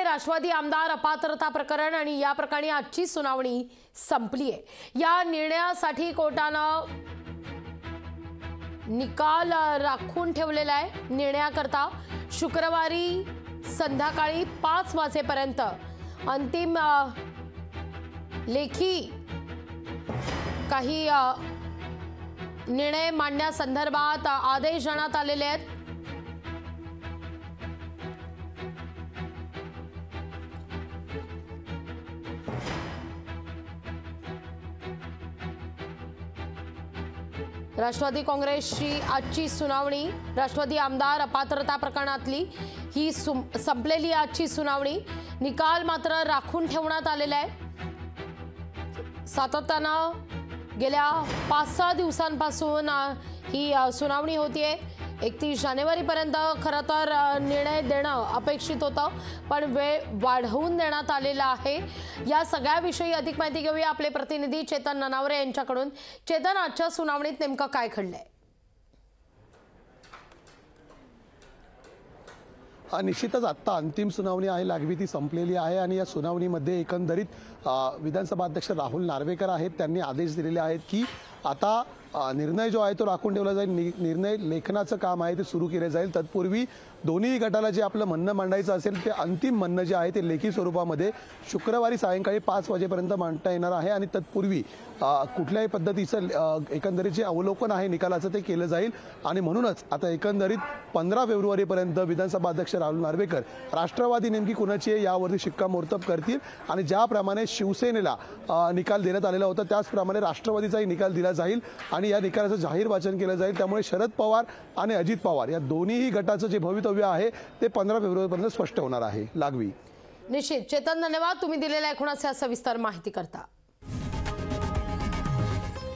राष्ट्रवादी आमदार अपात्रता प्रकरण आणि या प्रकरणी आजची सुनावणी संपली आहे। या निर्णयासाठी कोर्टानं निकाल राखून ठेवलेला आहे। निर्णयाकरता शुक्रवारी संध्याकाळी 5 वाजेपर्यंत अंतिम लेखी काही निर्णय मांडण्यासंदर्भात आदेश देण्यात आलेले आहेत। राष्ट्रवादी काँग्रेसची आजची सुनावणी, राष्ट्रवादी आमदार अपात्रता प्रकरणातली ही संपलेली आजची सुनावणी। निकाल मात्र राखून ठेवण्यात आलेला आहे। सातत्यानं गेल्या 5-6 दिवसांपासून ही सुनावणी होतीये। 31 जानेवारीपर्यंत खरं तर निर्णय देणं अपेक्षित होतं, पण वेळ वाढवून देण्यात आलेला आहे। या सगळ्याविषयी अधिक माहिती घेऊया आपले प्रतिनिधी चेतन ननावरे यांच्याकडून। चेतन, आजच्या सुनावणीत नेमकं काय घडलंय? निश्चितच आत्ता अंतिम सुनावणी आहे, लागवी ती संपलेली आहे आणि या सुनावणीमध्ये एकंदरीत विधानसभा अध्यक्ष राहुल नार्वेकर आहेत, त्यांनी आदेश दिलेले आहेत की आता निर्णय जो आहे तो राखून ठेवला जाईल। निर्णय लेखनाचं काम आहे ते सुरू केले जाईल। तत्पूर्वी दोन्ही गटाला जे आपलं म्हणणं मांडायचं असेल ते अंतिम म्हणणं जे आहे ते लेखी स्वरूपामध्ये शुक्रवारी सायंकाळी 5 वाजेपर्यंत मांडता येणार आहे आणि तत्पूर्वी कुठल्याही पद्धतीचं एकंदरीत जे अवलोकन आहे निकालाचं ते केलं जाईल। आणि म्हणूनच आता एकंदरीत 15 फेब्रुवारीपर्यंत विधानसभा अध्यक्ष राहुल नार्वेकर राष्ट्रवादी नेमकी कुणाची आहे यावरती शिक्कामोर्तब करतील आणि ज्याप्रमाणे शिवसेनेला निकाल देण्यात आलेला होता त्याचप्रमाणे राष्ट्रवादीचाही निकाल दिला जाईल आणि या निकालाचं जाहीर वाचन केलं जाईल। त्यामुळे शरद पवार आणि अजित पवार या दोन्हीही गटाचं जे भवितव्य आहे ते 15 फेब्रुवारीपर्यंत स्पष्ट होणार आहे। लागवी निश्चित चेतन, धन्यवाद तुम्ही दिलेल्या एकूणच सविस्तर माहिती करता।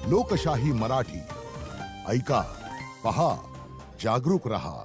लोकशाही मराठी ऐका, पहा, जागरूक रहा।